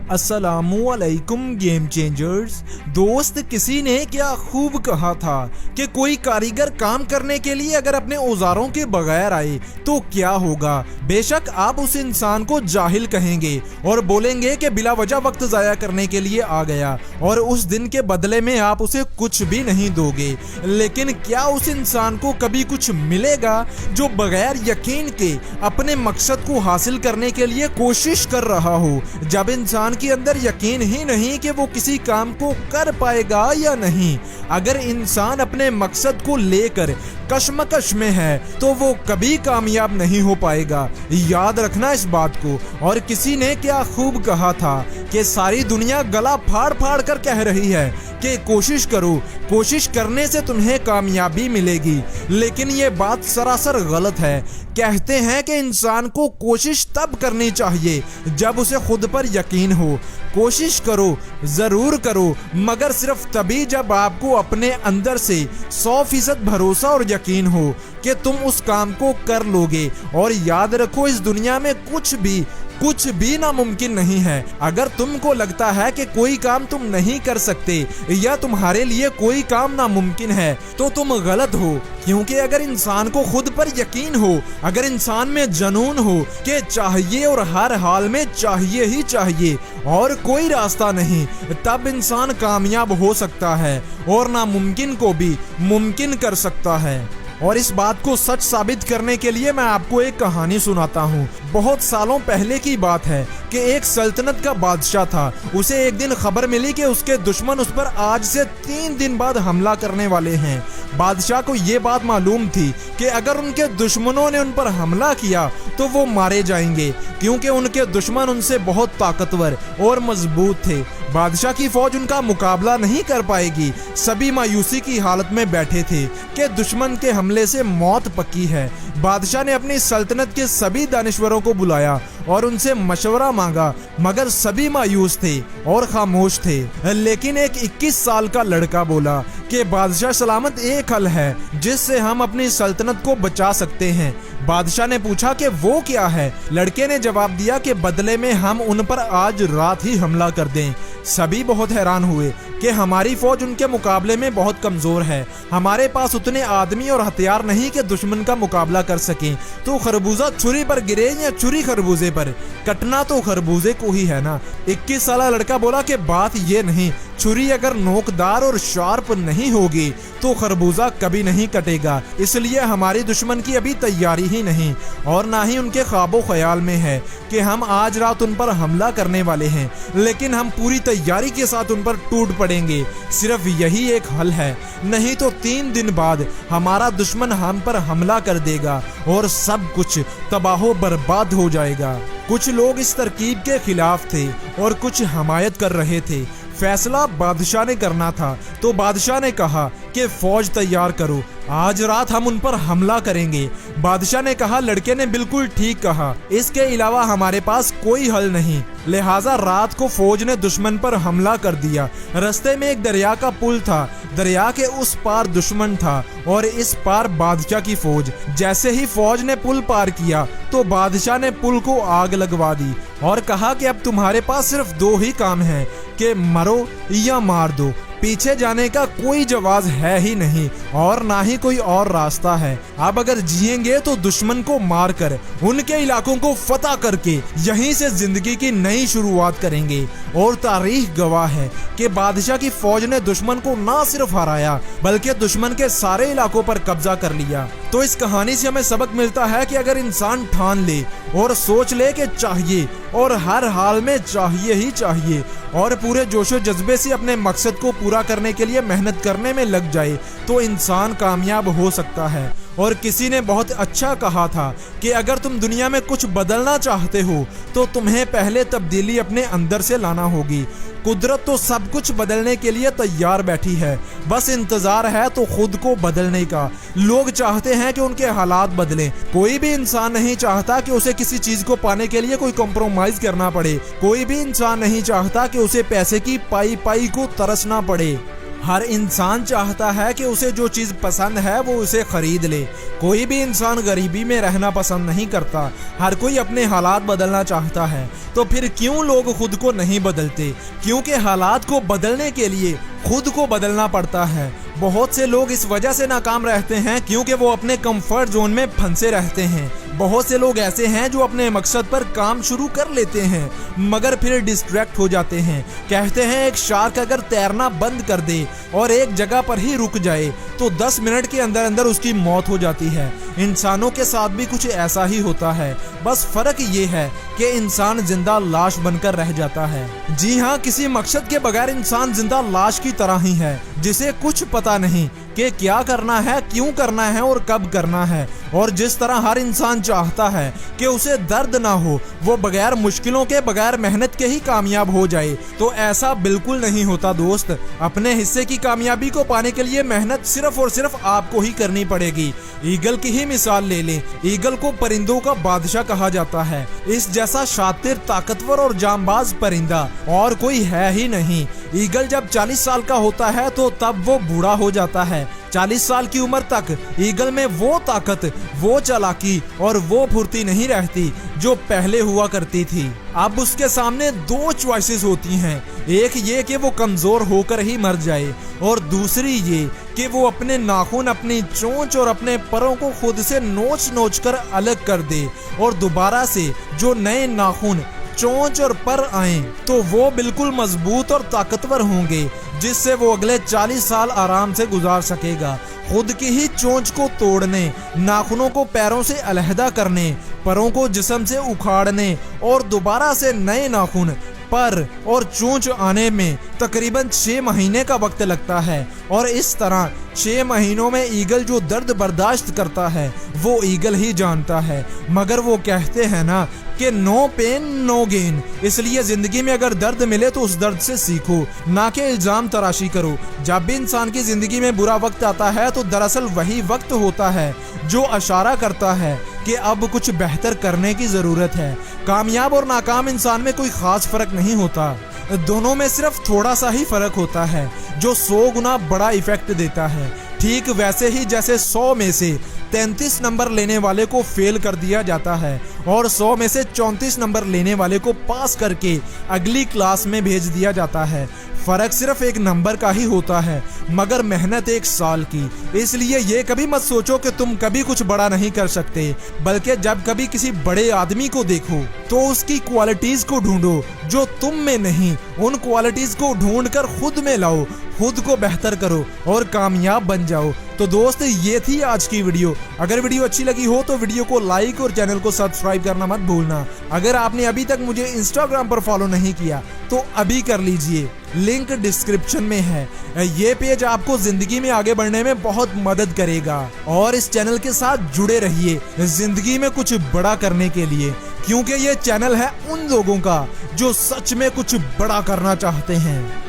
अस्सलामुअलैकुम game changers. दोस्त, किसी ने क्या खूब कहा था कि कोई कारीगर काम करने के लिए अगर अपने औजारों के बगैर आए तो क्या होगा। बेशक आप उस इंसान को जाहिल कहेंगे और बोलेंगे कि बिला वजह वक्त जाया करने के लिए आ गया और उस दिन के बदले में आप उसे कुछ भी नहीं दोगे। लेकिन क्या उस इंसान को कभी कुछ मिलेगा जो बगैर यकीन के अपने मकसद को हासिल करने के लिए कोशिश कर रहा हो, जब इंसान के अंदर यकीन ही नहीं कि वो किसी काम को कर पाएगा या नहीं। अगर इंसान अपने मकसद को लेकर कश्मकश में है तो वो कभी कामयाब नहीं हो पाएगा। याद रखना इस बात को। और किसी ने क्या खूब कहा था कि सारी दुनिया गला फाड़ फाड़ कर कह रही है कि कोशिश करो, कोशिश करने से तुम्हें कामयाबी मिलेगी, लेकिन ये बात सरासर गलत है। कहते हैं कि इंसान को कोशिश तब करनी चाहिए जब उसे खुद पर यकीन हो। कोशिश करो, जरूर करो, मगर सिर्फ तभी जब आपको अपने अंदर से 100% भरोसा और यकीन हो कि तुम उस काम को कर लोगे। और याद रखो, इस दुनिया में कुछ भी नामुमकिन नहीं है। अगर तुमको लगता है कि कोई काम तुम नहीं कर सकते या तुम्हारे लिए कोई काम नामुमकिन है तो तुम गलत हो। क्योंकि अगर इंसान को खुद पर यकीन हो, अगर इंसान में जुनून हो कि चाहिए और हर हाल में चाहिए ही चाहिए और कोई रास्ता नहीं, तब इंसान कामयाब हो सकता है और नामुमकिन को भी मुमकिन कर सकता है। और इस बात को सच साबित करने के लिए मैं आपको एक कहानी सुनाता हूँ। बहुत सालों पहले की बात है कि एक सल्तनत का बादशाह था। उसे एक दिन खबर मिली कि उसके दुश्मन उस पर आज से 3 दिन बाद हमला करने वाले हैं। बादशाह को ये बात मालूम थी कि अगर उनके दुश्मनों ने उन पर हमला किया तो वो मारे जाएंगे, क्योंकि उनके दुश्मन उनसे बहुत ताकतवर और मजबूत थे। बादशाह की फौज उनका मुकाबला नहीं कर पाएगी। सभी मायूसी की हालत में बैठे थे कि दुश्मन के हमले से मौत पक्की है। बादशाह ने अपनी सल्तनत के सभी दानिश्वरों को बुलाया और उनसे मशवरा मांगा, मगर सभी मायूस थे और खामोश थे। लेकिन एक 21 साल का लड़का बोला कि बादशाह सलामत, एक हल है जिससे हम अपनी सल्तनत को बचा सकते हैं। बादशाह ने पूछा कि वो क्या है। लड़के ने जवाब दिया कि बदले में हम उन पर आज रात ही हमला कर दें। सभी बहुत हैरान हुए कि हमारी फौज उनके मुकाबले में बहुत कमजोर है, हमारे पास उतने आदमी और हथियार नहीं कि दुश्मन का मुकाबला कर सकें। तो खरबूजा छुरी पर गिरे या छुरी खरबूजे पर, कटना तो खरबूजे को ही है ना। 21 साला लड़का बोला कि बात ये नहीं, छुरी अगर नोकदार और शार्प नहीं होगी तो खरबूजा कभी नहीं कटेगा। इसलिए हमारी दुश्मन की अभी तैयारी ही नहीं और ना ही उनके ख्वाबो ख्याल में है कि हम आज रात उन पर हमला करने वाले हैं, लेकिन हम पूरी तैयारी के साथ उन पर टूट पड़ेंगे। सिर्फ यही एक हल है, नहीं तो 3 दिन बाद हमारा दुश्मन हम पर हमला कर देगा और सब कुछ तबाहो बर्बाद हो जाएगा। कुछ लोग इस तरकीब के खिलाफ थे और कुछ हमायत कर रहे थे। फैसला बादशाह ने करना था, तो बादशाह ने कहा कि फौज तैयार करो, आज रात हम उन पर हमला करेंगे। बादशाह ने कहा, लड़के ने बिल्कुल ठीक कहा, इसके अलावा हमारे पास कोई हल नहीं। लिहाजा रात को फौज ने दुश्मन पर हमला कर दिया। रास्ते में एक दरिया का पुल था, दरिया के उस पार दुश्मन था और इस पार बादशाह की फौज। जैसे ही फौज ने पुल पार किया तो बादशाह ने पुल को आग लगवा दी और कहा कि अब तुम्हारे पास सिर्फ 2 ही काम हैं कि मरो या मार दो। पीछे जाने का कोई जवाब है ही नहीं और ना ही कोई और रास्ता है। अब अगर जिएंगे तो दुश्मन को मारकर उनके इलाकों को फतह करके यहीं से जिंदगी की नई शुरुआत करेंगे। और तारीख गवाह है कि बादशाह की फौज ने दुश्मन को ना सिर्फ हराया बल्कि दुश्मन के सारे इलाकों पर कब्जा कर लिया। तो इस कहानी से हमें सबक मिलता है कि अगर इंसान ठान ले और सोच ले कि चाहिए और हर हाल में चाहिए ही चाहिए और पूरे जोशो जज्बे से अपने मकसद को पूरा करने के लिए मेहनत करने में लग जाए तो इंसान कामयाब हो सकता है। और किसी ने बहुत अच्छा कहा था कि अगर तुम दुनिया में कुछ बदलना चाहते हो तो तुम्हें पहले तब्दीली अपने अंदर से लाना होगी। कुदरत तो सब कुछ बदलने के लिए तैयार बैठी है, बस इंतजार है तो खुद को बदलने का। लोग चाहते हैं कि उनके हालात बदलें, कोई भी इंसान नहीं चाहता कि उसे किसी चीज को पाने के लिए कोई कॉम्प्रोमाइज करना पड़े। कोई भी इंसान नहीं चाहता कि उसे पैसे की पाई पाई को तरसना पड़े। हर इंसान चाहता है कि उसे जो चीज पसंद है वो उसे खरीद ले। कोई भी इंसान गरीबी में रहना पसंद नहीं करता। हर कोई अपने हालात बदलना चाहता है। तो फिर क्यों लोग खुद को नहीं बदलते? क्योंकि हालात को बदलने के लिए खुद को बदलना पड़ता है। बहुत से लोग इस वजह से नाकाम रहते हैं क्योंकि वो अपने कंफर्ट जोन में फंसे रहते हैं। बहुत से लोग ऐसे हैं जो अपने मकसद पर काम शुरू कर लेते हैं मगर फिर डिस्ट्रैक्ट हो जाते हैं। कहते हैं एक शार्क अगर तैरना बंद कर दे और एक जगह पर ही रुक जाए तो 10 मिनट के अंदर अंदर उसकी मौत हो जाती है। इंसानों के साथ भी कुछ ऐसा ही होता है, बस फर्क ये है कि इंसान जिंदा लाश बनकर रह जाता है। जी हाँ, किसी मकसद के बगैर इंसान जिंदा लाश की तरह ही है जिसे कुछ पता नहीं कि क्या करना है, क्यों करना है और कब करना है। और जिस तरह हर इंसान चाहता है कि उसे दर्द ना हो, वो बगैर मुश्किलों के, बगैर मेहनत के ही कामयाब हो जाए, तो ऐसा बिल्कुल नहीं होता दोस्त। अपने हिस्से की कामयाबी को पाने के लिए मेहनत सिर्फ और सिर्फ आपको ही करनी पड़ेगी। ईगल की ही मिसाल ले लें। ईगल को परिंदों का बादशाह कहा जाता है। इस जैसा शातिर, ताकतवर और जांबाज परिंदा और कोई है ही नहीं। ईगल जब 40 साल का होता है तो तब वो बूढ़ा हो जाता है। 40 साल की उम्र तक ईगल में वो ताकत, वो चालाकी और वो फुर्ती नहीं रहती जो पहले हुआ करती थी। अब उसके सामने 2 चॉइसेस होती हैं। एक ये कि वो कमजोर होकर ही मर जाए और दूसरी ये कि वो अपने नाखून, अपनी चोंच और अपने परों को खुद से नोच नोच कर अलग कर दे और दोबारा से जो नए नाखून, चोंच और पर आए तो वो बिल्कुल मजबूत और ताकतवर होंगे जिससे वो अगले 40 साल आराम से गुजार सकेगा। खुद की ही चोंच को तोड़ने, नाखूनों को पैरों से अलहदा करने, परों को जिस्म से उखाड़ने और दोबारा से नए नाखून, पर और चोंच आने में तकरीबन 6 महीने का वक्त लगता है। और इस तरह 6 महीनों में ईगल जो दर्द बर्दाश्त करता है वो ईगल ही जानता है। मगर वो कहते हैं ना कि नो पेन नो गेन। इसलिए जिंदगी में अगर दर्द मिले तो उस दर्द से सीखो, ना कि इल्जाम तराशी करो। जब भी इंसान की जिंदगी में बुरा वक्त आता है तो दरअसल वही वक्त होता है जो इशारा करता है कि अब कुछ बेहतर करने की जरूरत है। कामयाब और नाकाम इंसान में कोई खास फर्क नहीं होता, दोनों में सिर्फ थोड़ा सा ही फर्क होता है जो 100 गुना बड़ा इफेक्ट देता है। ठीक वैसे ही जैसे 100 में से 33 नंबर लेने वाले को फेल कर दिया जाता है और 100 में से 34 नंबर लेने वाले को पास करके अगली क्लास में भेज दिया जाता है। फर्क सिर्फ एक नंबर का ही होता है मगर मेहनत 1 साल की। इसलिए ये कभी मत सोचो कि तुम कभी कुछ बड़ा नहीं कर सकते, बल्कि जब कभी किसी बड़े आदमी को देखो तो उसकी क्वालिटीज को ढूंढो जो तुम में नहीं। उन क्वालिटीज को ढूंढकर खुद में लाओ, खुद को बेहतर करो और कामयाब बन जाओ। तो दोस्त, ये थी आज की वीडियो। अगर वीडियो अच्छी लगी हो तो वीडियो को लाइक और चैनल को सब्सक्राइब करना मत भूलना। अगर आपने अभी तक मुझे इंस्टाग्राम पर फॉलो नहीं किया तो अभी कर लीजिए, लिंक डिस्क्रिप्शन में है। ये पेज आपको जिंदगी में आगे बढ़ने में बहुत मदद करेगा और इस चैनल के साथ जुड़े रहिए जिंदगी में कुछ बड़ा करने के लिए, क्योंकि ये चैनल है उन लोगों का जो सच में कुछ बड़ा करना चाहते हैं।